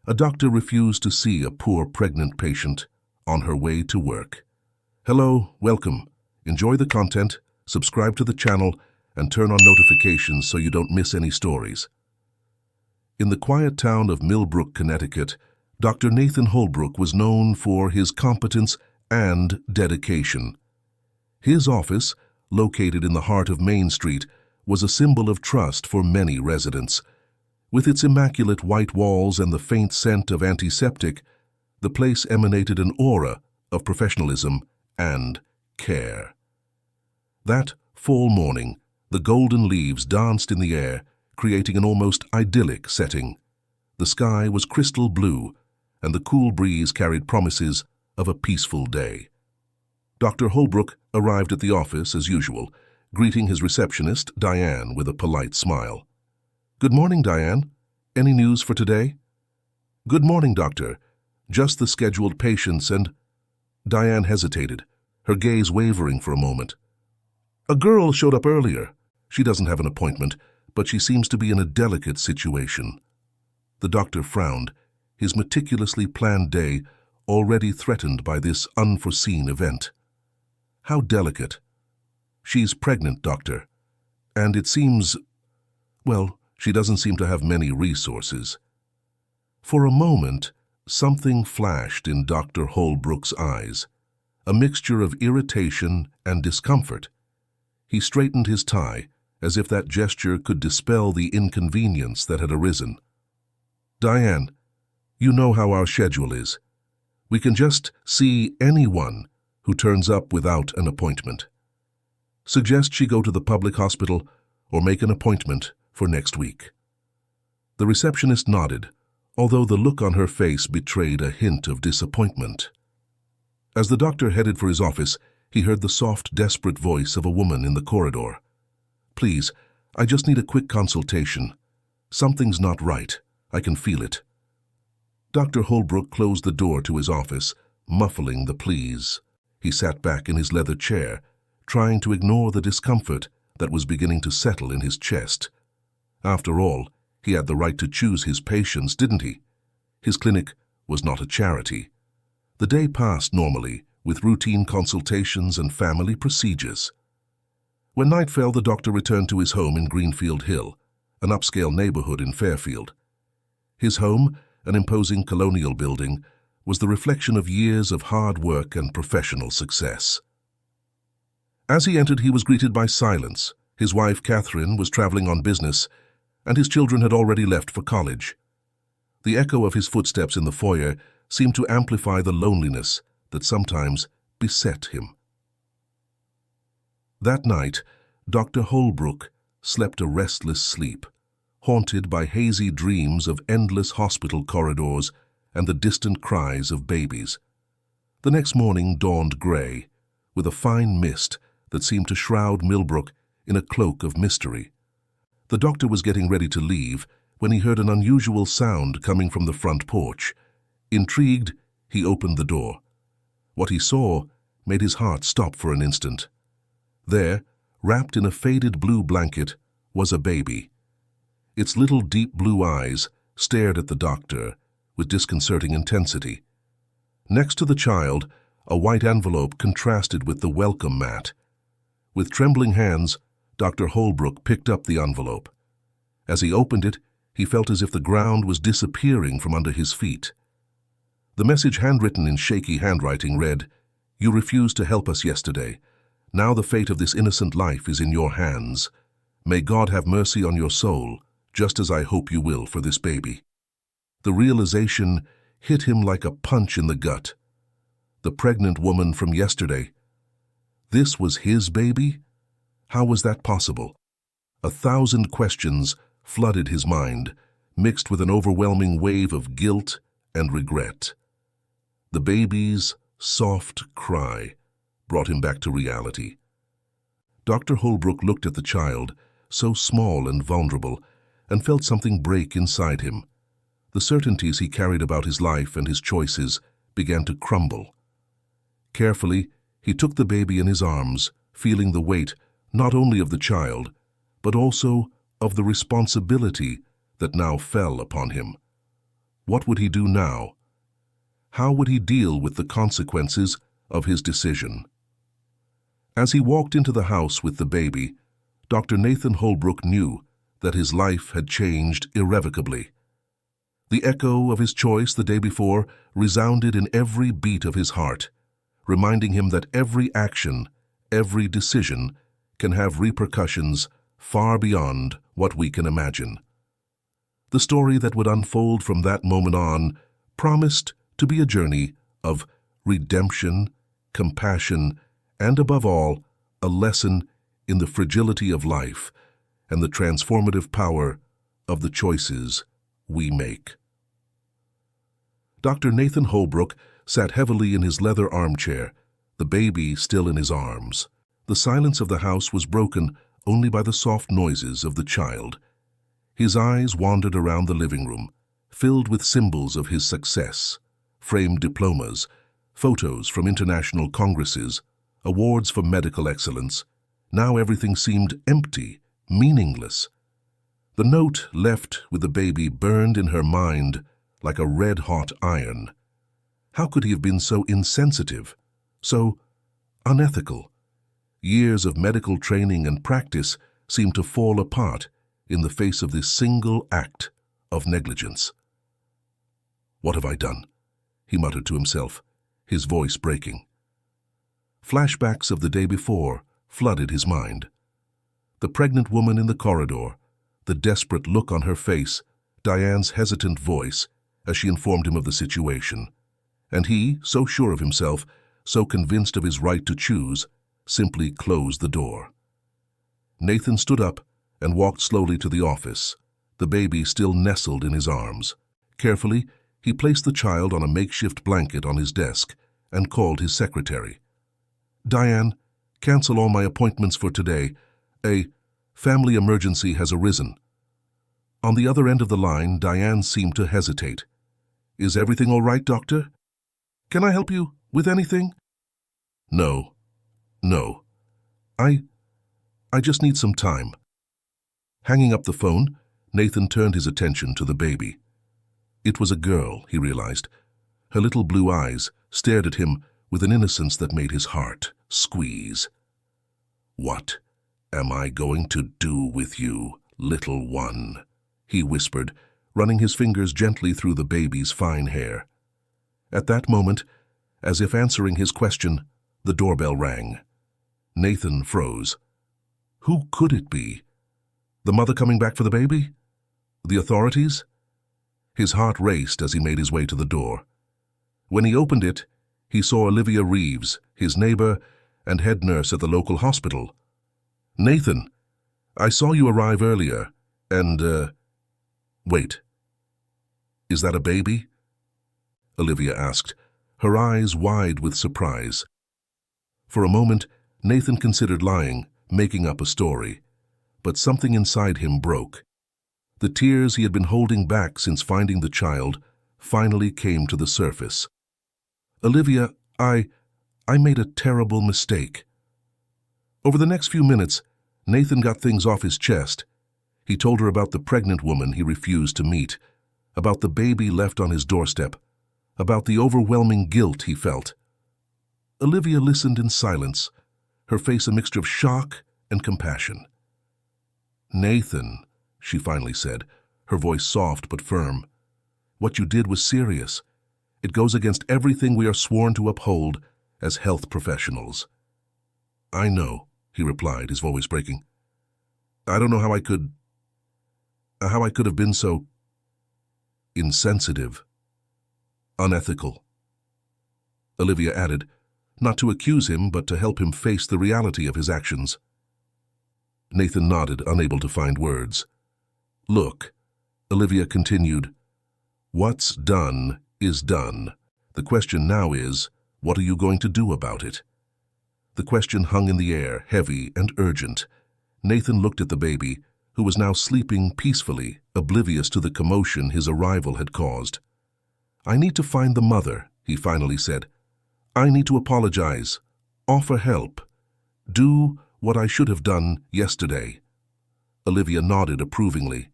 A doctor refused to see a poor pregnant patient on her way to work. Hello, welcome. Enjoy the content, subscribe to the channel, and turn on notifications so you don't miss any stories. In the quiet town of Millbrook, Connecticut, Dr. Nathan Holbrook was known for his competence and dedication. His office, located in the heart of Main Street, was a symbol of trust for many residents. With its immaculate white walls and the faint scent of antiseptic, the place emanated an aura of professionalism and care. That fall morning, the golden leaves danced in the air, creating an almost idyllic setting. The sky was crystal blue, and the cool breeze carried promises of a peaceful day. Dr. Holbrook arrived at the office as usual, greeting his receptionist, Diane, with a polite smile. "Good morning, Diane. Any news for today?" "Good morning, doctor. Just the scheduled patients and—" Diane hesitated, her gaze wavering for a moment. "A girl showed up earlier. She doesn't have an appointment, but she seems to be in a delicate situation." The doctor frowned, his meticulously planned day already threatened by this unforeseen event. "How delicate?" "She's pregnant, doctor. And it seems, well, she doesn't seem to have many resources." For a moment, something flashed in Dr. Holbrook's eyes, a mixture of irritation and discomfort. He straightened his tie, as if that gesture could dispel the inconvenience that had arisen. "Diane, you know how our schedule is. We can just see anyone who turns up without an appointment. Suggest she go to the public hospital or make an appointment for next week." The receptionist nodded, although the look on her face betrayed a hint of disappointment. As the doctor headed for his office, he heard the soft, desperate voice of a woman in the corridor. "Please, I just need a quick consultation. Something's not right. I can feel it." Dr. Holbrook closed the door to his office, muffling the pleas. He sat back in his leather chair, trying to ignore the discomfort that was beginning to settle in his chest. After all, he had the right to choose his patients, didn't he? His clinic was not a charity. The day passed normally, with routine consultations and family procedures. When night fell, the doctor returned to his home in Greenfield Hill, an upscale neighborhood in Fairfield. His home, an imposing colonial building, was the reflection of years of hard work and professional success. As he entered, he was greeted by silence. His wife, Catherine, was traveling on business, and his children had already left for college. The echo of his footsteps in the foyer seemed to amplify the loneliness that sometimes beset him. That night, Dr. Holbrook slept a restless sleep, haunted by hazy dreams of endless hospital corridors and the distant cries of babies. The next morning dawned gray, with a fine mist that seemed to shroud Millbrook in a cloak of mystery. The doctor was getting ready to leave when he heard an unusual sound coming from the front porch. Intrigued, he opened the door. What he saw made his heart stop for an instant. There, wrapped in a faded blue blanket, was a baby. Its little deep blue eyes stared at the doctor with disconcerting intensity. Next to the child, a white envelope contrasted with the welcome mat. With trembling hands, Dr. Holbrook picked up the envelope. As he opened it, he felt as if the ground was disappearing from under his feet. The message, handwritten in shaky handwriting, read, "You refused to help us yesterday. Now the fate of this innocent life is in your hands. May God have mercy on your soul, just as I hope you will for this baby." The realization hit him like a punch in the gut. The pregnant woman from yesterday. This was his baby? How was that possible? 1,000 questions flooded his mind, mixed with an overwhelming wave of guilt and regret. The baby's soft cry brought him back to reality. Dr. Holbrook looked at the child, so small and vulnerable, and felt something break inside him. The certainties he carried about his life and his choices began to crumble. Carefully, he took the baby in his arms, feeling the weight not only of the child, but also of the responsibility that now fell upon him. What would he do now? How would he deal with the consequences of his decision? As he walked into the house with the baby, Dr. Nathan Holbrook knew that his life had changed irrevocably. The echo of his choice the day before resounded in every beat of his heart, reminding him that every action, every decision, can have repercussions far beyond what we can imagine. The story that would unfold from that moment on promised to be a journey of redemption, compassion, and above all, a lesson in the fragility of life and the transformative power of the choices we make. Dr. Nathan Holbrook sat heavily in his leather armchair, the baby still in his arms. The silence of the house was broken only by the soft noises of the child. His eyes wandered around the living room, filled with symbols of his success, framed diplomas, photos from international congresses, awards for medical excellence. Now everything seemed empty, meaningless. The note left with the baby burned in her mind like a red-hot iron. How could he have been so insensitive, so unethical? Years of medical training and practice seemed to fall apart in the face of this single act of negligence. "What have I done?" he muttered to himself, his voice breaking. Flashbacks of the day before flooded his mind. The pregnant woman in the corridor, the desperate look on her face, Diane's hesitant voice as she informed him of the situation. And he, so sure of himself, so convinced of his right to choose, simply closed the door. Nathan stood up and walked slowly to the office, the baby still nestled in his arms. Carefully, he placed the child on a makeshift blanket on his desk and called his secretary. "Diane, cancel all my appointments for today. A family emergency has arisen." On the other end of the line, Diane seemed to hesitate. "Is everything all right, doctor? Can I help you with anything?" No. I just need some time." Hanging up the phone, Nathan turned his attention to the baby. It was a girl, he realized. Her little blue eyes stared at him with an innocence that made his heart squeeze. "What am I going to do with you, little one?" he whispered, running his fingers gently through the baby's fine hair. At that moment, as if answering his question, the doorbell rang. Nathan froze. Who could it be? The mother coming back for the baby? The authorities? His heart raced as he made his way to the door. When he opened it, he saw Olivia Reeves, his neighbor and head nurse at the local hospital. "Nathan, I saw you arrive earlier, and, Wait. Is that a baby?" Olivia asked, her eyes wide with surprise. For a moment, Nathan considered lying, making up a story. But something inside him broke. The tears he had been holding back since finding the child finally came to the surface. "Olivia, I made a terrible mistake." Over the next few minutes, Nathan got things off his chest. He told her about the pregnant woman he refused to meet, about the baby left on his doorstep, about the overwhelming guilt he felt. Olivia listened in silence, her face a mixture of shock and compassion. "Nathan," she finally said, her voice soft but firm, "what you did was serious. It goes against everything we are sworn to uphold as health professionals." "I know," he replied, his voice breaking. "I don't know how I could have been so insensitive, unethical." Olivia added, not to accuse him, but to help him face the reality of his actions. Nathan nodded, unable to find words. "Look," Olivia continued, "what's done is done. The question now is, what are you going to do about it?" The question hung in the air, heavy and urgent. Nathan looked at the baby, who was now sleeping peacefully, oblivious to the commotion his arrival had caused. "I need to find the mother," he finally said. "I need to apologize, offer help, do what I should have done yesterday." Olivia nodded approvingly.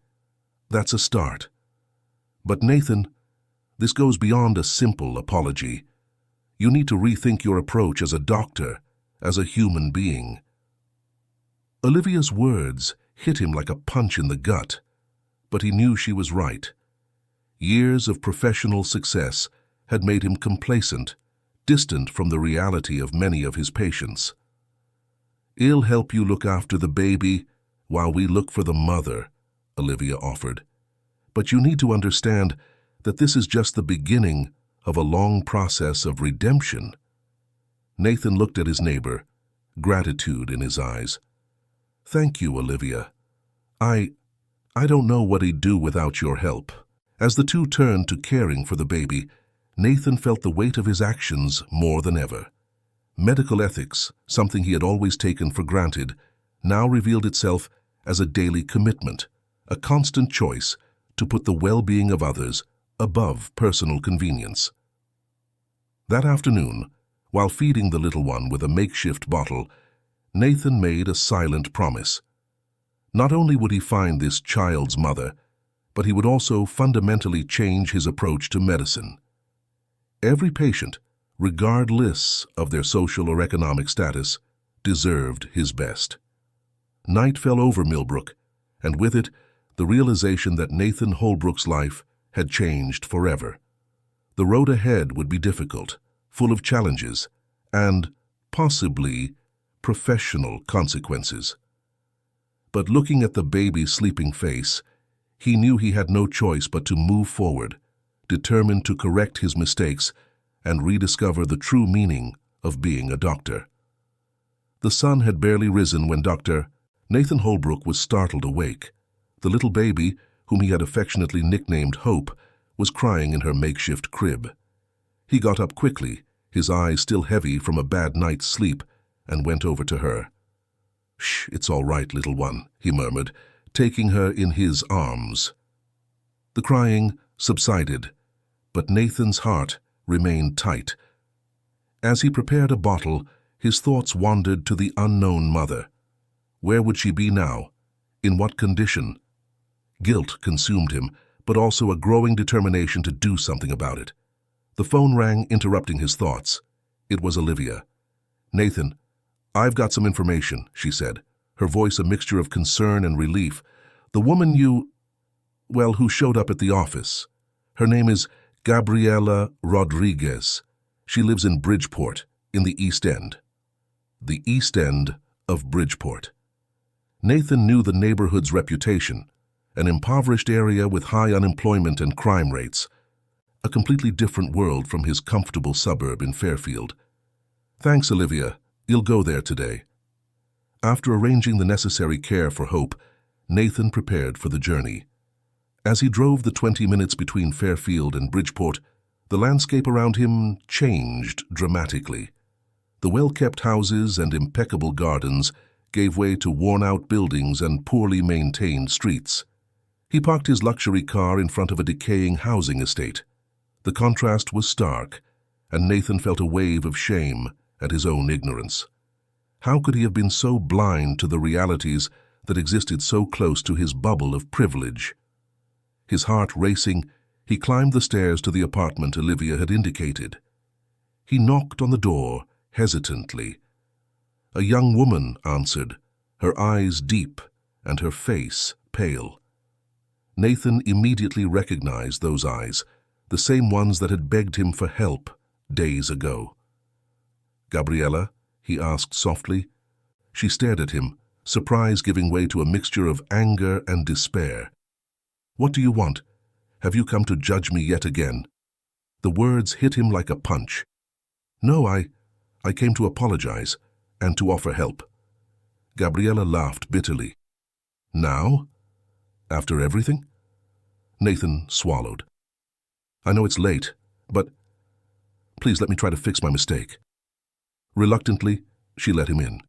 "That's a start." "But Nathan, This goes beyond a simple apology. You need to rethink your approach as a doctor, as a human being. Olivia's words hit him like a punch in the gut, but he knew she was right. Years of professional success had made him complacent, distant from the reality of many of his patients. "I'll help you look after the baby while we look for the mother," Olivia offered. "But you need to understand that this is just the beginning of a long process of redemption." Nathan looked at his neighbor, gratitude in his eyes. "Thank you, Olivia. I don't know what he'd do without your help." As the two turned to caring for the baby, Nathan felt the weight of his actions more than ever. Medical ethics, something he had always taken for granted, now revealed itself as a daily commitment, a constant choice to put the well-being of others above personal convenience. That afternoon, while feeding the little one with a makeshift bottle, Nathan made a silent promise. Not only would he find this child's mother, but he would also fundamentally change his approach to medicine. Every patient, regardless of their social or economic status, deserved his best. Night fell over Millbrook, and with it, the realization that Nathan Holbrook's life had changed forever. The road ahead would be difficult, full of challenges, and, possibly, professional consequences. But looking at the baby's sleeping face, he knew he had no choice but to move forward, determined to correct his mistakes and rediscover the true meaning of being a doctor. The sun had barely risen when Dr. Nathan Holbrook was startled awake. The little baby, whom he had affectionately nicknamed Hope, was crying in her makeshift crib. He got up quickly, his eyes still heavy from a bad night's sleep, and went over to her. "Shh, it's all right, little one," he murmured, taking her in his arms. The crying subsided, but Nathan's heart remained tight. As he prepared a bottle, his thoughts wandered to the unknown mother. Where would she be now? In what condition? Guilt consumed him, but also a growing determination to do something about it. The phone rang, interrupting his thoughts. It was Olivia. "Nathan, I've got some information," she said, her voice a mixture of concern and relief. "The woman who showed up at the office. Her name is Gabriela Rodriguez. She lives in Bridgeport, in the East End." The East End of Bridgeport. Nathan knew the neighborhood's reputation, an impoverished area with high unemployment and crime rates, a completely different world from his comfortable suburb in Fairfield. "Thanks, Olivia. You'll go there today." After arranging the necessary care for Hope, Nathan prepared for the journey. As he drove the 20 minutes between Fairfield and Bridgeport, the landscape around him changed dramatically. The well-kept houses and impeccable gardens gave way to worn-out buildings and poorly maintained streets. He parked his luxury car in front of a decaying housing estate. The contrast was stark, and Nathan felt a wave of shame at his own ignorance. How could he have been so blind to the realities that existed so close to his bubble of privilege? His heart racing, he climbed the stairs to the apartment Olivia had indicated. He knocked on the door hesitantly. A young woman answered, her eyes deep and her face pale. Nathan immediately recognized those eyes, the same ones that had begged him for help days ago. "Gabriela?" he asked softly. She stared at him, surprise giving way to a mixture of anger and despair. "What do you want? Have you come to judge me yet again?" The words hit him like a punch. "No, I came to apologize and to offer help." Gabriela laughed bitterly. "Now? After everything?" Nathan swallowed. "I know it's late, but please let me try to fix my mistake." Reluctantly, she let him in.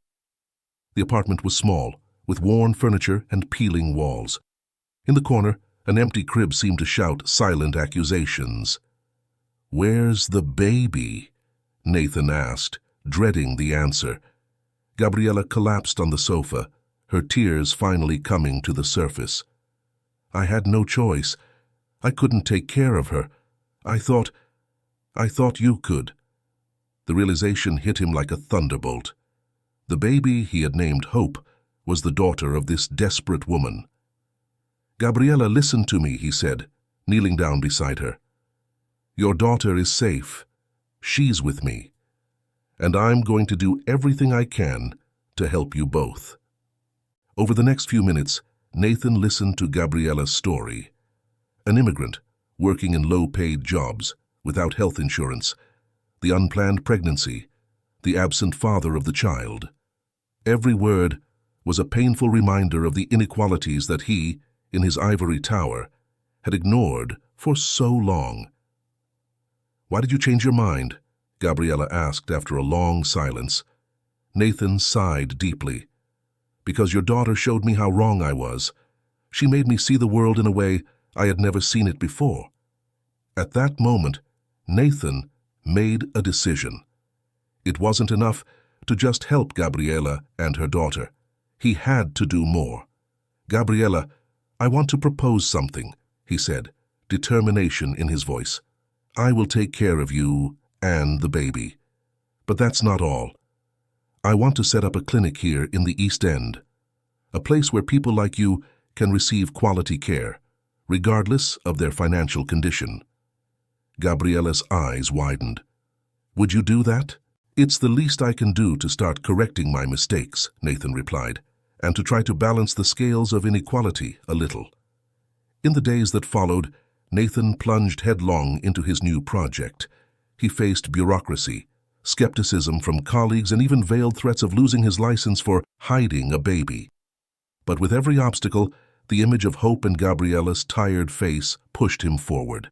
The apartment was small, with worn furniture and peeling walls. In the corner, an empty crib seemed to shout silent accusations. "Where's the baby?" Nathan asked, dreading the answer. Gabriela collapsed on the sofa, her tears finally coming to the surface. "I had no choice. I couldn't take care of her. I thought you could." The realization hit him like a thunderbolt. The baby he had named Hope was the daughter of this desperate woman. "Gabriela, listen to me," he said, kneeling down beside her. "Your daughter is safe. She's with me. And I'm going to do everything I can to help you both." Over the next few minutes, Nathan listened to Gabriela's story. An immigrant, working in low-paid jobs, without health insurance, the unplanned pregnancy, the absent father of the child. Every word was a painful reminder of the inequalities that he, in his ivory tower, had ignored for so long. "Why did you change your mind?" Gabriela asked after a long silence. Nathan sighed deeply. "Because your daughter showed me how wrong I was. She made me see the world in a way I had never seen it before." At that moment, Nathan made a decision. It wasn't enough to just help Gabriela and her daughter. He had to do more. "Gabriela, I want to propose something," he said, determination in his voice. "I will take care of you and the baby. But that's not all. I want to set up a clinic here in the East End, a place where people like you can receive quality care, regardless of their financial condition." Gabriela's eyes widened. "Would you do that?" "It's the least I can do to start correcting my mistakes," Nathan replied, "and to try to balance the scales of inequality a little." In the days that followed, Nathan plunged headlong into his new project. He faced bureaucracy, skepticism from colleagues, and even veiled threats of losing his license for hiding a baby. But with every obstacle, the image of Hope and Gabriela's tired face pushed him forward.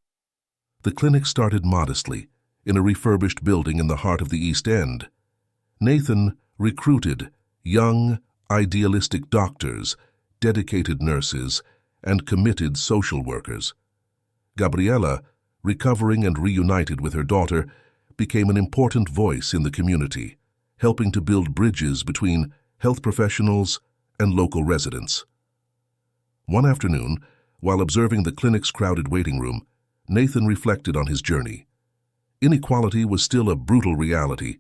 The clinic started modestly, in a refurbished building in the heart of the East End. Nathan recruited young, idealistic doctors, dedicated nurses, and committed social workers. Gabriela, recovering and reunited with her daughter, became an important voice in the community, helping to build bridges between health professionals and local residents. One afternoon, while observing the clinic's crowded waiting room, Nathan reflected on his journey. Inequality was still a brutal reality,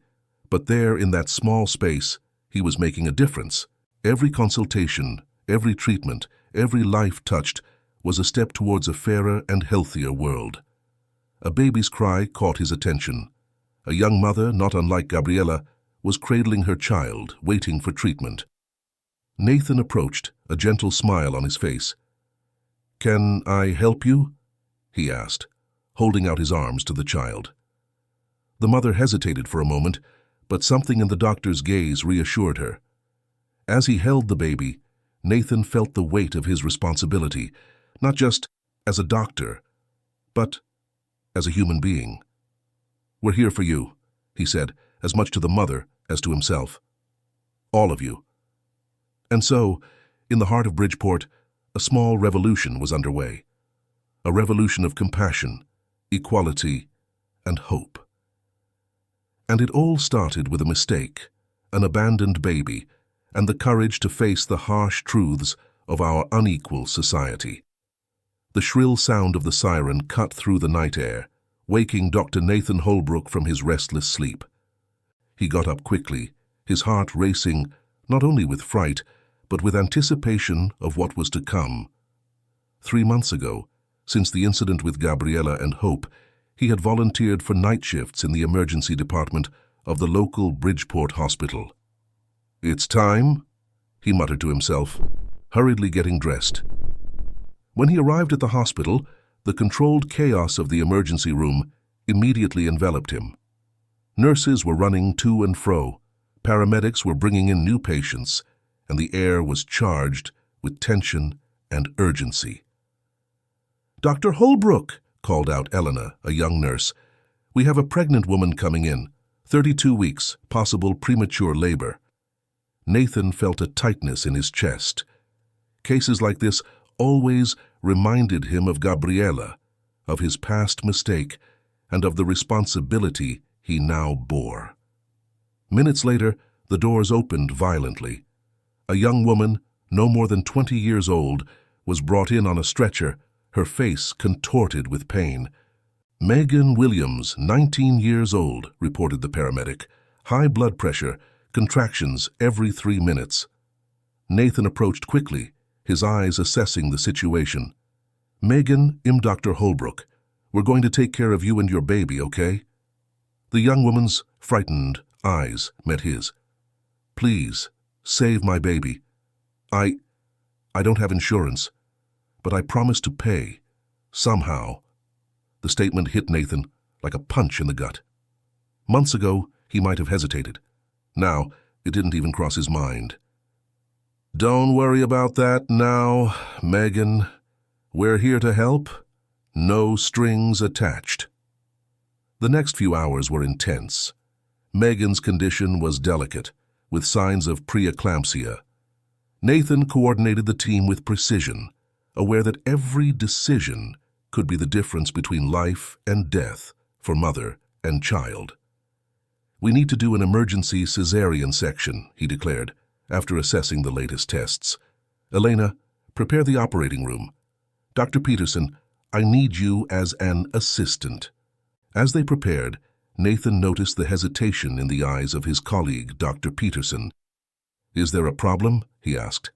but there in that small space, he was making a difference. Every consultation, every treatment, every life touched was a step towards a fairer and healthier world. A baby's cry caught his attention. A young mother, not unlike Gabriela, was cradling her child, waiting for treatment. Nathan approached, a gentle smile on his face. "Can I help you?" he asked, holding out his arms to the child. The mother hesitated for a moment, but something in the doctor's gaze reassured her. As he held the baby, Nathan felt the weight of his responsibility, not just as a doctor, but as a human being. "We're here for you," he said, as much to the mother as to himself. "All of you." And so, in the heart of Bridgeport, a small revolution was underway. A revolution of compassion, equality, and hope. And it all started with a mistake, an abandoned baby, and the courage to face the harsh truths of our unequal society. The shrill sound of the siren cut through the night air, waking Dr. Nathan Holbrook from his restless sleep. He got up quickly, his heart racing not only with fright, but with anticipation of what was to come. 3 months ago, since the incident with Gabriela and Hope, he had volunteered for night shifts in the emergency department of the local Bridgeport hospital. "It's time," he muttered to himself, hurriedly getting dressed. When he arrived at the hospital, the controlled chaos of the emergency room immediately enveloped him. Nurses were running to and fro, paramedics were bringing in new patients, and the air was charged with tension and urgency. "Dr. Holbrook," called out Elena, a young nurse. "We have a pregnant woman coming in, 32 weeks, possible premature labor." Nathan felt a tightness in his chest. Cases like this always reminded him of Gabriela, of his past mistake, and of the responsibility he now bore. Minutes later, the doors opened violently. A young woman, no more than 20 years old, was brought in on a stretcher, her face contorted with pain. Megan Williams, 19 years old, reported the paramedic. High blood pressure, contractions every 3 minutes. Nathan approached quickly, his eyes assessing the situation. Megan, I'm Dr. Holbrook. We're going to take care of you and your baby, okay? The young woman's frightened eyes met his. Please, save my baby. I don't have insurance, but I promise to pay. Somehow. The statement hit Nathan like a punch in the gut. Months ago, he might have hesitated. Now, it didn't even cross his mind. Don't worry about that now, Megan. We're here to help. No strings attached. The next few hours were intense. Megan's condition was delicate, with signs of preeclampsia. Nathan coordinated the team with precision, aware that every decision could be the difference between life and death for mother and child. We need to do an emergency cesarean section, he declared, after assessing the latest tests. Elena, prepare the operating room. Dr. Peterson, I need you as an assistant. As they prepared, Nathan noticed the hesitation in the eyes of his colleague, Dr. Peterson. Is there a problem? He asked.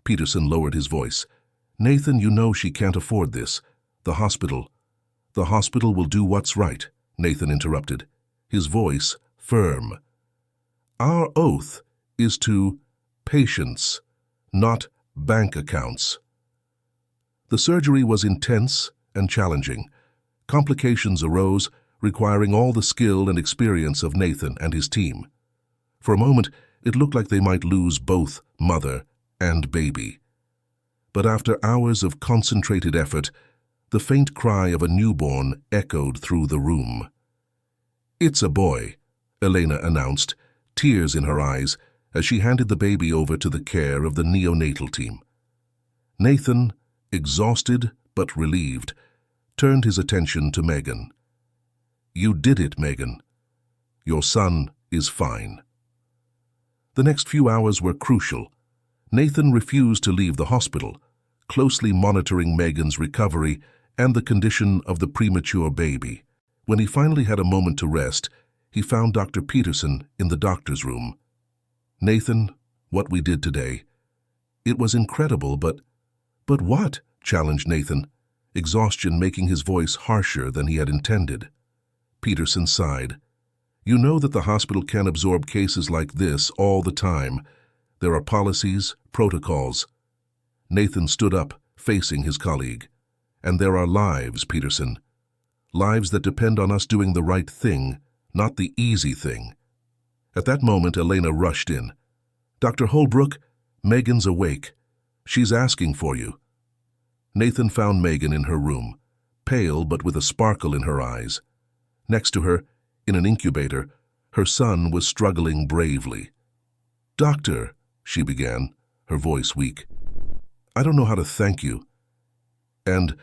Peterson lowered his voice. Nathan, you know she can't afford this. The hospital will do what's right, Nathan interrupted, his voice firm. Our oath is to patients, not bank accounts. The surgery was intense and challenging. Complications arose, requiring all the skill and experience of Nathan and his team. For a moment, it looked like they might lose both mother and baby. But after hours of concentrated effort, the faint cry of a newborn echoed through the room. It's a boy, Elena announced, tears in her eyes, as she handed the baby over to the care of the neonatal team. Nathan, exhausted but relieved, turned his attention to Megan. You did it, Megan. Your son is fine. The next few hours were crucial. Nathan refused to leave the hospital, closely monitoring Megan's recovery and the condition of the premature baby. When he finally had a moment to rest, he found Dr. Peterson in the doctor's room. Nathan, what we did today. It was incredible, but what? Challenged Nathan, exhaustion making his voice harsher than he had intended. Peterson sighed. You know that the hospital can't absorb cases like this all the time. There are policies, protocols. Nathan stood up, facing his colleague. And there are lives, Peterson. Lives that depend on us doing the right thing, not the easy thing. At that moment, Elena rushed in. Dr. Holbrook, Megan's awake. She's asking for you. Nathan found Megan in her room, pale but with a sparkle in her eyes. Next to her, in an incubator, her son was struggling bravely. Doctor, she began, her voice weak. I don't know how to thank you. And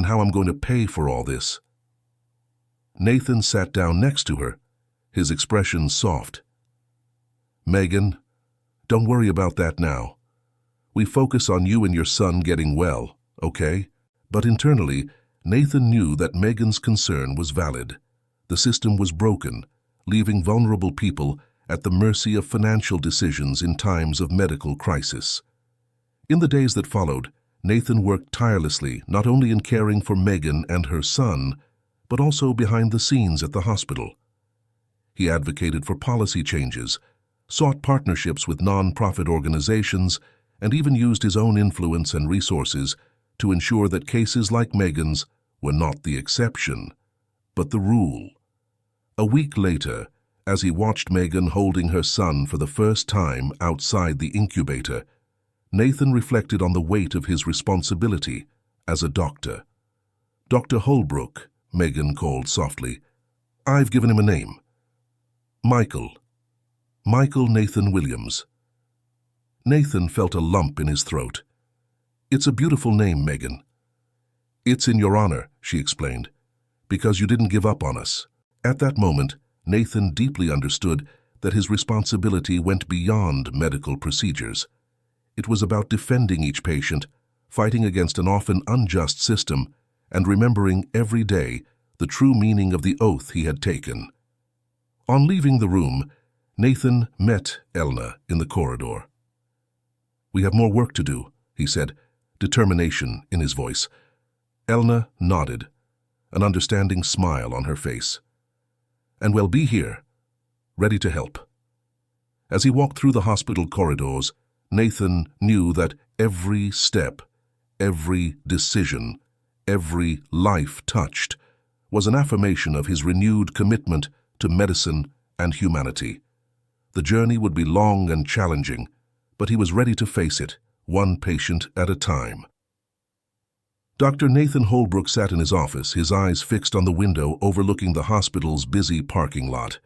how I'm going to pay for all this. Nathan sat down next to her, his expression soft. Megan, don't worry about that now. We focus on you and your son getting well, okay? But internally, Nathan knew that Megan's concern was valid. The system was broken, leaving vulnerable people at the mercy of financial decisions in times of medical crisis. In the days that followed, Nathan worked tirelessly not only in caring for Megan and her son, but also behind the scenes at the hospital. He advocated for policy changes, sought partnerships with non-profit organizations, and even used his own influence and resources to ensure that cases like Megan's were not the exception, but the rule. A week later, as he watched Megan holding her son for the first time outside the incubator, Nathan reflected on the weight of his responsibility as a doctor. Dr. Holbrook, Megan called softly. I've given him a name. Michael. Michael Nathan Williams. Nathan felt a lump in his throat. It's a beautiful name, Megan. It's in your honor, she explained, because you didn't give up on us. At that moment, Nathan deeply understood that his responsibility went beyond medical procedures. It was about defending each patient, fighting against an often unjust system, and remembering every day the true meaning of the oath he had taken. On leaving the room, Nathan met Elna in the corridor. "We have more work to do," he said, determination in his voice. Elna nodded, an understanding smile on her face. "And we'll be here, ready to help." As he walked through the hospital corridors, Nathan knew that every step, every decision, every life touched was an affirmation of his renewed commitment to medicine and humanity. The journey would be long and challenging, but he was ready to face it, one patient at a time. Dr. Nathan Holbrook sat in his office, his eyes fixed on the window overlooking the hospital's busy parking lot.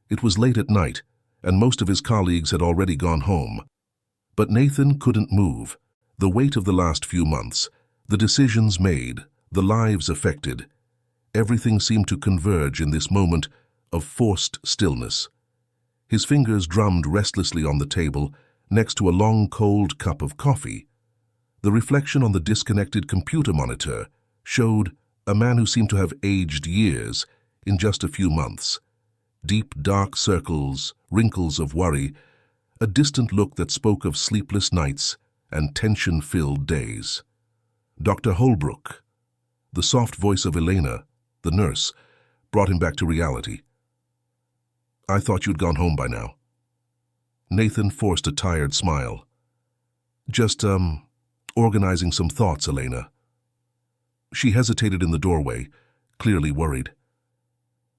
It was late at night, and most of his colleagues had already gone home. But Nathan couldn't move. The weight of the last few months, the decisions made, the lives affected, everything seemed to converge in this moment of forced stillness. His fingers drummed restlessly on the table next to a long cold cup of coffee. The reflection on the disconnected computer monitor showed a man who seemed to have aged years in just a few months. Deep, dark circles, wrinkles of worry, a distant look that spoke of sleepless nights and tension-filled days. Dr. Holbrook, the soft voice of Elena, the nurse, brought him back to reality. "I thought you'd gone home by now." Nathan forced a tired smile. "Just, organizing some thoughts, Elena." She hesitated in the doorway, clearly worried.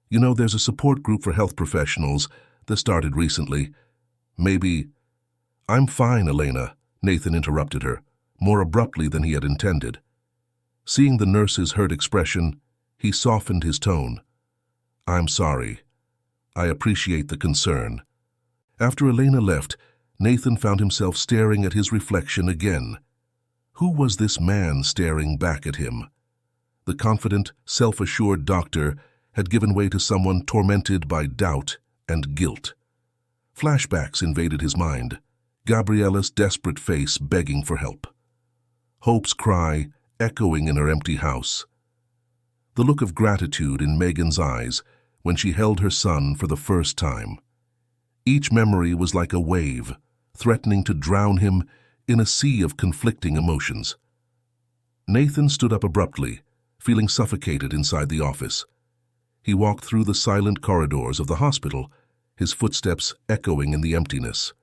"You know, there's a support group for health professionals that started recently. Maybe—" "I'm fine, Elena," Nathan interrupted her, more abruptly than he had intended. Seeing the nurse's hurt expression, he softened his tone. "I'm sorry. I appreciate the concern." After Elena left, Nathan found himself staring at his reflection again. Who was this man staring back at him? The confident, self-assured doctor had given way to someone tormented by doubt and guilt. Flashbacks invaded his mind, Gabriella's desperate face begging for help. Hope's cry echoing in her empty house. The look of gratitude in Megan's eyes when she held her son for the first time. Each memory was like a wave, threatening to drown him in a sea of conflicting emotions. Nathan stood up abruptly, feeling suffocated inside the office. He walked through the silent corridors of the hospital, his footsteps echoing in the emptiness.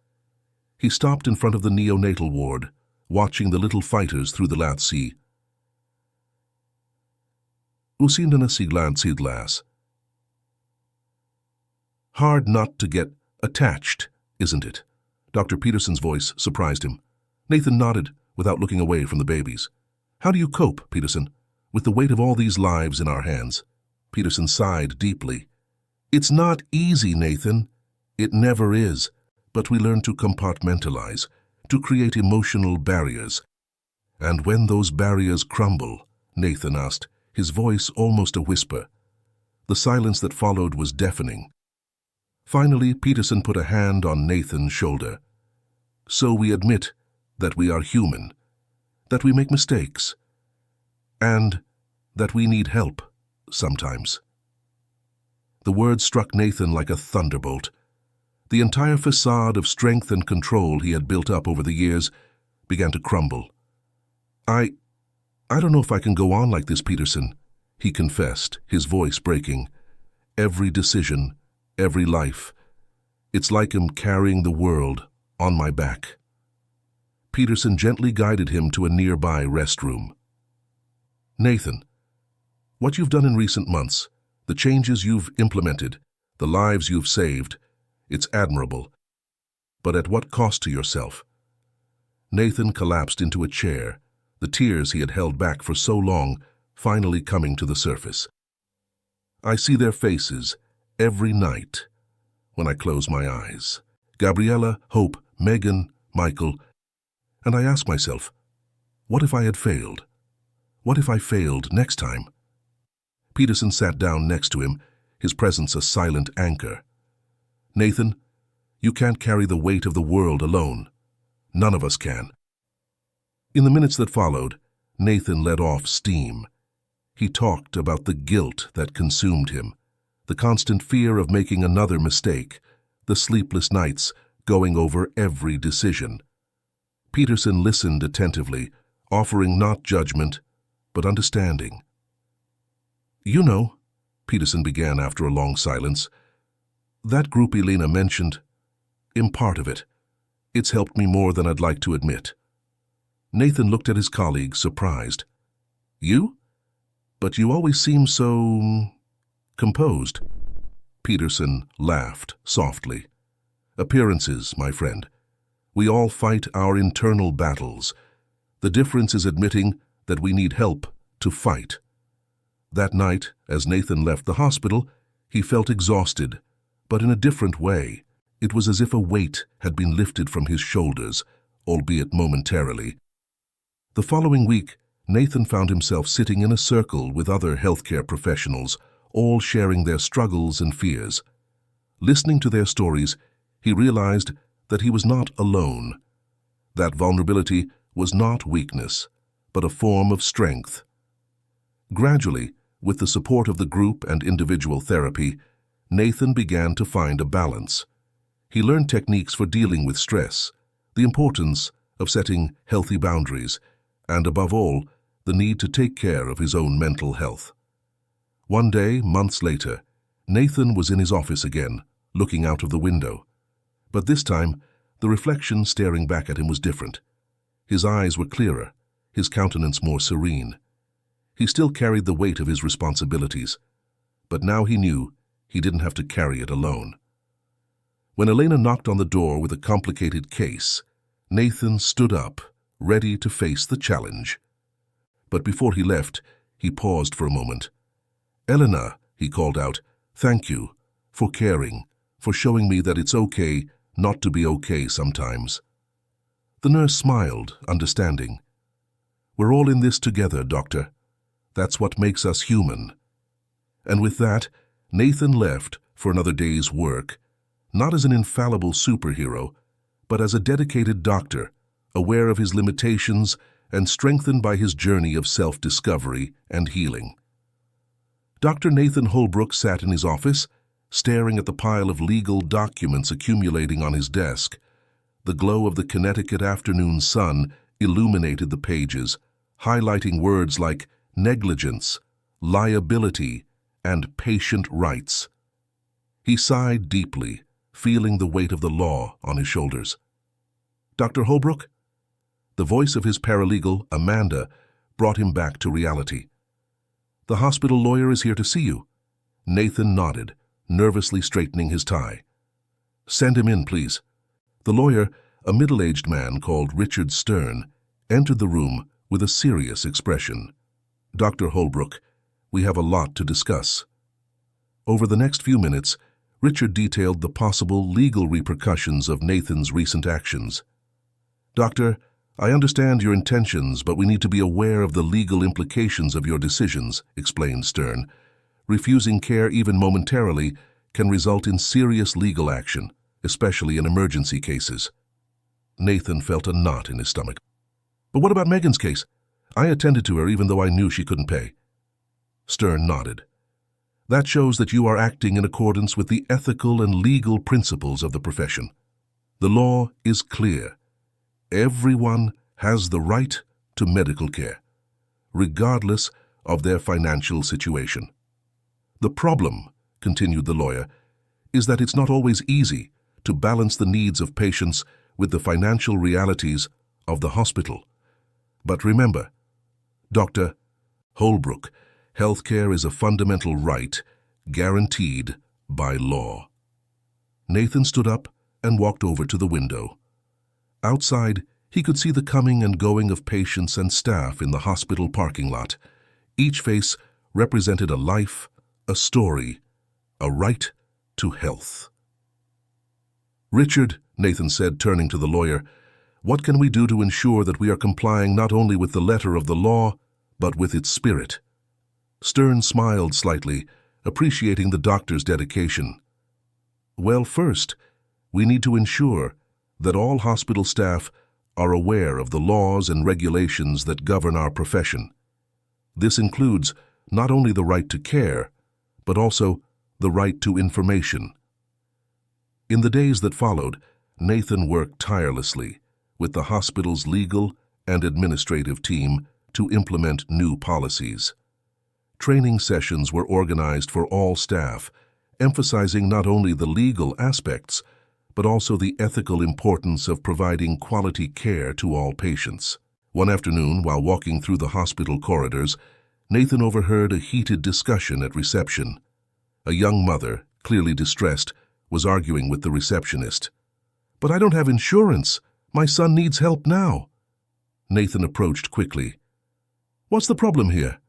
He stopped in front of the neonatal ward, watching the little fighters through the latsy. Usindana siglan sidlas. Hard not to get attached, isn't it? Dr. Peterson's voice surprised him. Nathan nodded without looking away from the babies. How do you cope, Peterson, with the weight of all these lives in our hands? Peterson sighed deeply. It's not easy, Nathan. It never is. But we learn to compartmentalize, to create emotional barriers. And when those barriers crumble, Nathan asked, his voice almost a whisper. The silence that followed was deafening. Finally, Peterson put a hand on Nathan's shoulder. So we admit that we are human, that we make mistakes, and that we need help sometimes. The words struck Nathan like a thunderbolt. The entire facade of strength and control he had built up over the years began to crumble. I don't know if I can go on like this, Peterson, he confessed, his voice breaking. Every decision, every life. It's like I'm carrying the world on my back. Peterson gently guided him to a nearby restroom. Nathan, what you've done in recent months, the changes you've implemented, the lives you've saved, it's admirable. But at what cost to yourself? Nathan collapsed into a chair, the tears he had held back for so long finally coming to the surface. I see their faces every night when I close my eyes. Gabriella, Hope, Megan, Michael, and I ask myself, what if I had failed? What if I failed next time? Peterson sat down next to him, his presence a silent anchor. Nathan, you can't carry the weight of the world alone. None of us can. In the minutes that followed, Nathan let off steam. He talked about the guilt that consumed him, the constant fear of making another mistake, the sleepless nights going over every decision. Peterson listened attentively, offering not judgment, but understanding. "You know," Peterson began after a long silence, "that group Elena mentioned, I'm part of it. It's helped me more than I'd like to admit." Nathan looked at his colleague, surprised. "You? But you always seem so composed." Peterson laughed softly. "Appearances, my friend. We all fight our internal battles. The difference is admitting that we need help to fight." That night, as Nathan left the hospital, he felt exhausted, but in a different way. It was as if a weight had been lifted from his shoulders, albeit momentarily. The following week, Nathan found himself sitting in a circle with other healthcare professionals, all sharing their struggles and fears. Listening to their stories, he realized that he was not alone. That vulnerability was not weakness, but a form of strength. Gradually, with the support of the group and individual therapy, Nathan began to find a balance. He learned techniques for dealing with stress, the importance of setting healthy boundaries, and above all, the need to take care of his own mental health. One day, months later, Nathan was in his office again, looking out of the window. But this time, the reflection staring back at him was different. His eyes were clearer, his countenance more serene. He still carried the weight of his responsibilities, but now he knew he didn't have to carry it alone. When Elena knocked on the door with a complicated case, Nathan stood up, ready to face the challenge. But before he left, he paused for a moment. "Elena," he called out, "thank you for caring, for showing me that it's okay not to be okay sometimes." The nurse smiled, understanding. "We're all in this together, doctor. That's what makes us human." And with that, Nathan left for another day's work, not as an infallible superhero, but as a dedicated doctor, aware of his limitations and strengthened by his journey of self-discovery and healing. Dr. Nathan Holbrook sat in his office, staring at the pile of legal documents accumulating on his desk. The glow of the Connecticut afternoon sun illuminated the pages, highlighting words like negligence, liability, and patient rights. He sighed deeply, feeling the weight of the law on his shoulders. "Dr. Holbrook?" The voice of his paralegal, Amanda, brought him back to reality. "The hospital lawyer is here to see you." Nathan nodded, nervously straightening his tie. "Send him in, please." The lawyer, a middle-aged man called Richard Stern, entered the room with a serious expression. "Dr. Holbrook, we have a lot to discuss." Over the next few minutes, Richard detailed the possible legal repercussions of Nathan's recent actions. "Doctor, I understand your intentions, but we need to be aware of the legal implications of your decisions," explained Stern. "Refusing care even momentarily can result in serious legal action, especially in emergency cases." Nathan felt a knot in his stomach. "But what about Megan's case? I attended to her even though I knew she couldn't pay." Stern nodded. "That shows that you are acting in accordance with the ethical and legal principles of the profession. The law is clear. Everyone has the right to medical care, regardless of their financial situation. The problem," continued the lawyer, "is that it's not always easy to balance the needs of patients with the financial realities of the hospital. But remember, Dr. Holbrook, healthcare is a fundamental right guaranteed by law." Nathan stood up and walked over to the window. Outside, he could see the coming and going of patients and staff in the hospital parking lot. Each face represented a life, a story, a right to health. "Richard," Nathan said, turning to the lawyer, "what can we do to ensure that we are complying not only with the letter of the law, but with its spirit?" Stern smiled slightly, appreciating the doctor's dedication. "Well, first, we need to ensure that all hospital staff are aware of the laws and regulations that govern our profession. This includes not only the right to care, but also the right to information. In the days that followed, Nathan worked tirelessly with the hospital's legal and administrative team to implement new policies. Training sessions were organized for all staff, emphasizing not only the legal aspects, but also the ethical importance of providing quality care to all patients. One afternoon, while walking through the hospital corridors, Nathan overheard a heated discussion at reception. A young mother, clearly distressed, was arguing with the receptionist. "But I don't have insurance. My son needs help now." Nathan approached quickly. "What's the problem here?"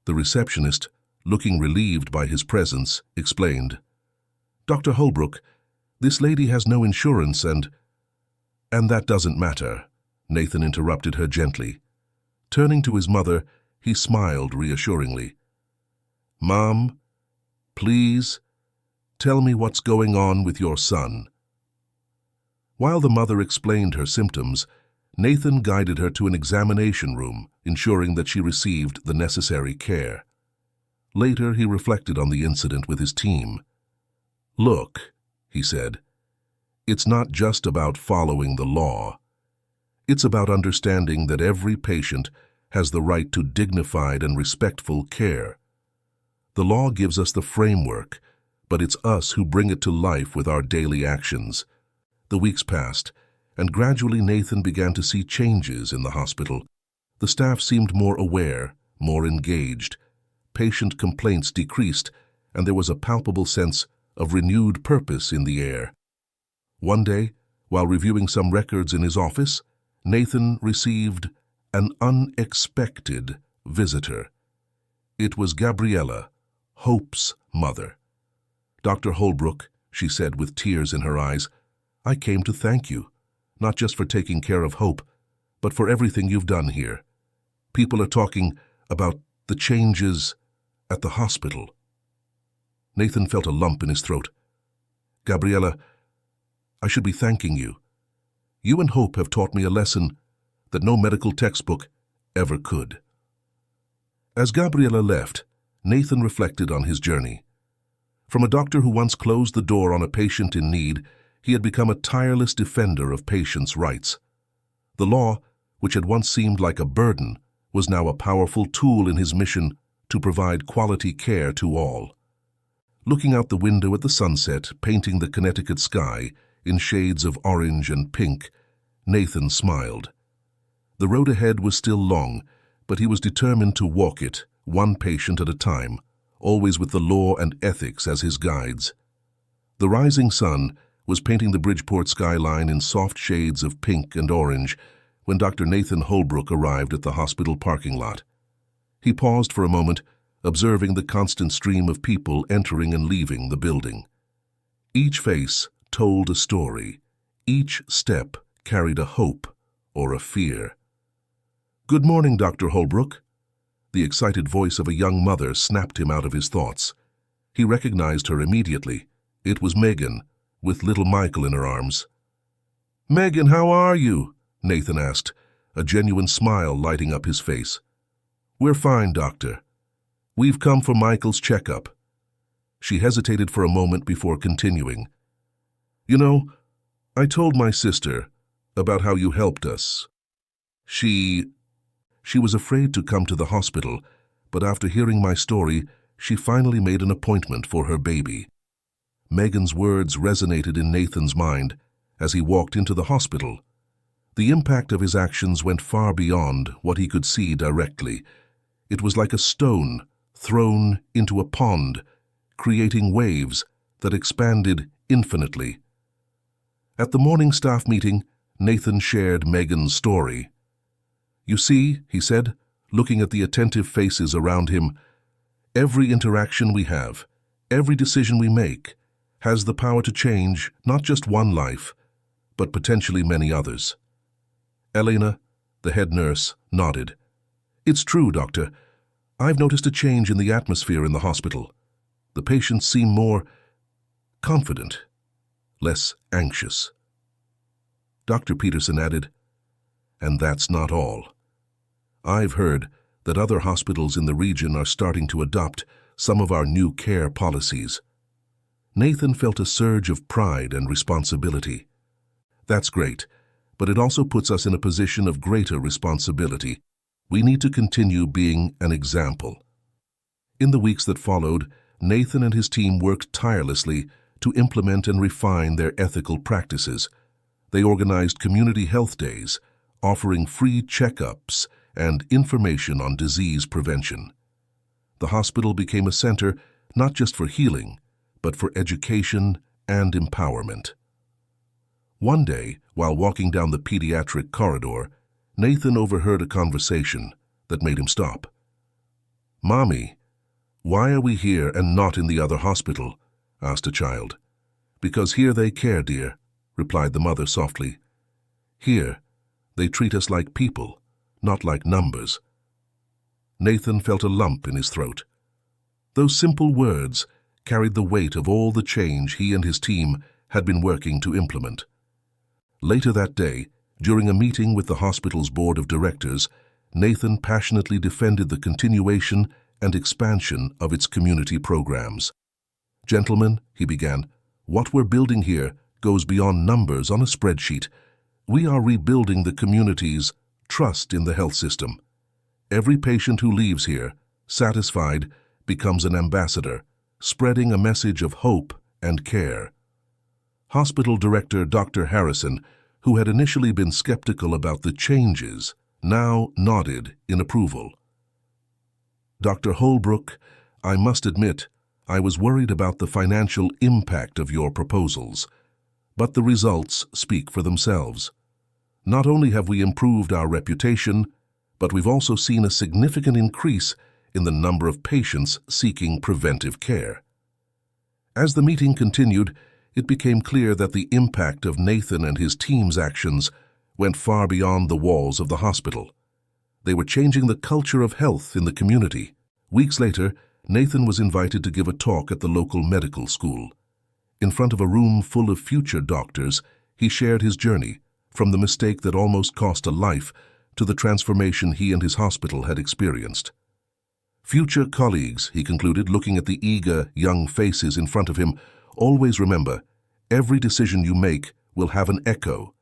The receptionist, looking relieved by his presence, explained. "Dr. Holbrook, this lady has no insurance and that doesn't matter," Nathan interrupted her gently. Turning to his mother, he smiled reassuringly. "Mom, please, tell me what's going on with your son." While the mother explained her symptoms, Nathan guided her to an examination room, ensuring that she received the necessary care. Later, he reflected on the incident with his team. "Look," he said, "it's not just about following the law. It's about understanding that every patient has the right to dignified and respectful care. The law gives us the framework, but it's us who bring it to life with our daily actions." The weeks passed, and gradually Nathan began to see changes in the hospital. The staff seemed more aware, more engaged. Patient complaints decreased, and there was a palpable sense of renewed purpose in the air. One day, while reviewing some records in his office, Nathan received an unexpected visitor. It was Gabriella, Hope's mother. "Dr. Holbrook," she said with tears in her eyes, "I came to thank you, not just for taking care of Hope, but for everything you've done here. People are talking about the changes at the hospital." Nathan felt a lump in his throat. "Gabriella, I should be thanking you. You and Hope have taught me a lesson that no medical textbook ever could." As Gabriella left, Nathan reflected on his journey. From a doctor who once closed the door on a patient in need, he had become a tireless defender of patients' rights. The law, which had once seemed like a burden, was now a powerful tool in his mission to provide quality care to all. Looking out the window at the sunset, painting the Connecticut sky in shades of orange and pink, Nathan smiled. The road ahead was still long, but he was determined to walk it, one patient at a time, always with the law and ethics as his guides. The rising sun was painting the Bridgeport skyline in soft shades of pink and orange when Dr. Nathan Holbrook arrived at the hospital parking lot. He paused for a moment, observing the constant stream of people entering and leaving the building. Each face told a story. Each step carried a hope or a fear. "Good morning, Dr. Holbrook." The excited voice of a young mother snapped him out of his thoughts. He recognized her immediately. It was Megan, with little Michael in her arms. "Megan, how are you?" Nathan asked, a genuine smile lighting up his face. "We're fine, Doctor. We've come for Michael's checkup." She hesitated for a moment before continuing. "You know, I told my sister about how you helped us. She was afraid to come to the hospital, but after hearing my story, she finally made an appointment for her baby." Megan's words resonated in Nathan's mind as he walked into the hospital. The impact of his actions went far beyond what he could see directly. It was like a stone thrown into a pond, creating waves that expanded infinitely. At the morning staff meeting, Nathan shared Megan's story. "You see," he said, looking at the attentive faces around him, "every interaction we have, every decision we make, has the power to change not just one life, but potentially many others." Elena, the head nurse, nodded. "It's true, Doctor. I've noticed a change in the atmosphere in the hospital. The patients seem more confident, less anxious." Dr. Peterson added, "And that's not all. I've heard that other hospitals in the region are starting to adopt some of our new care policies. Nathan felt a surge of pride and responsibility. That's great, but it also puts us in a position of greater responsibility. We need to continue being an example. In the weeks that followed, Nathan and his team worked tirelessly to implement and refine their ethical practices. They organized community health days, offering free checkups and information on disease prevention. The hospital became a center not just for healing, but for education and empowerment. One day, while walking down the pediatric corridor, Nathan overheard a conversation that made him stop. "Mommy, why are we here and not in the other hospital?" asked a child. "Because here they care, dear," replied the mother softly. "Here, they treat us like people, not like numbers." Nathan felt a lump in his throat. Those simple words carried the weight of all the change he and his team had been working to implement. Later that day, during a meeting with the hospital's board of directors, Nathan passionately defended the continuation and expansion of its community programs. "Gentlemen," he began, "what we're building here goes beyond numbers on a spreadsheet. We are rebuilding the community's trust in the health system. Every patient who leaves here, satisfied, becomes an ambassador, spreading a message of hope and care." Hospital Director Dr. Harrison, who had initially been skeptical about the changes, now nodded in approval. "Dr. Holbrook, I must admit, I was worried about the financial impact of your proposals, but the results speak for themselves. Not only have we improved our reputation, but we've also seen a significant increase in the number of patients seeking preventive care." As the meeting continued, it became clear that the impact of Nathan and his team's actions went far beyond the walls of the hospital. They were changing the culture of health in the community. Weeks later, Nathan was invited to give a talk at the local medical school. In front of a room full of future doctors, he shared his journey, from the mistake that almost cost a life to the transformation he and his hospital had experienced. "Future colleagues," he concluded, looking at the eager, young faces in front of him, "always remember, every decision you make will have an echo.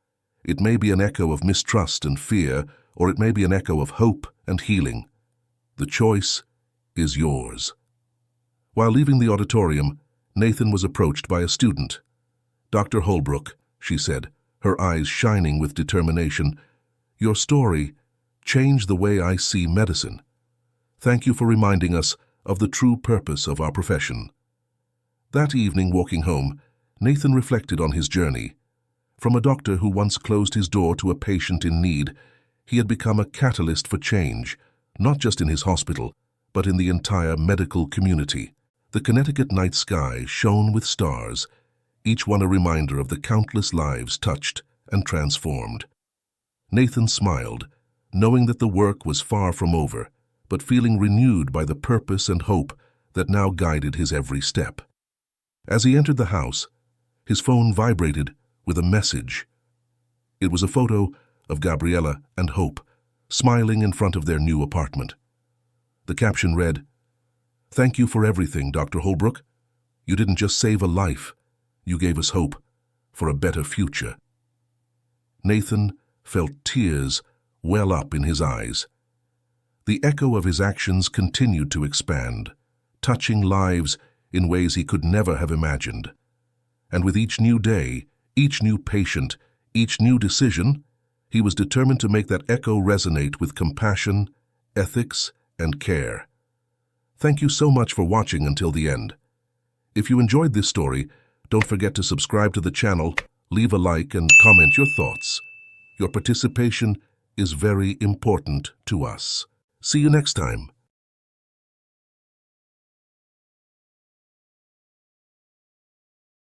It may be an echo of mistrust and fear, or it may be an echo of hope and healing. The choice is yours." While leaving the auditorium, Nathan was approached by a student. "Dr. Holbrook," she said, her eyes shining with determination, "your story changed the way I see medicine. Thank you for reminding us of the true purpose of our profession." That evening, walking home, Nathan reflected on his journey. From a doctor who once closed his door to a patient in need, he had become a catalyst for change, not just in his hospital, but in the entire medical community. The Connecticut night sky shone with stars, each one a reminder of the countless lives touched and transformed. Nathan smiled, knowing that the work was far from over, but feeling renewed by the purpose and hope that now guided his every step. As he entered the house, his phone vibrated with a message. It was a photo of Gabriella and Hope, smiling in front of their new apartment. The caption read, "Thank you for everything, Dr. Holbrook. You didn't just save a life, you gave us hope for a better future." Nathan felt tears well up in his eyes. The echo of his actions continued to expand, touching lives in ways he could never have imagined. And with each new day, each new patient, each new decision, he was determined to make that echo resonate with compassion, ethics, and care. Thank you so much for watching until the end. If you enjoyed this story, don't forget to subscribe to the channel, leave a like, and comment your thoughts. Your participation is very important to us. See you next time.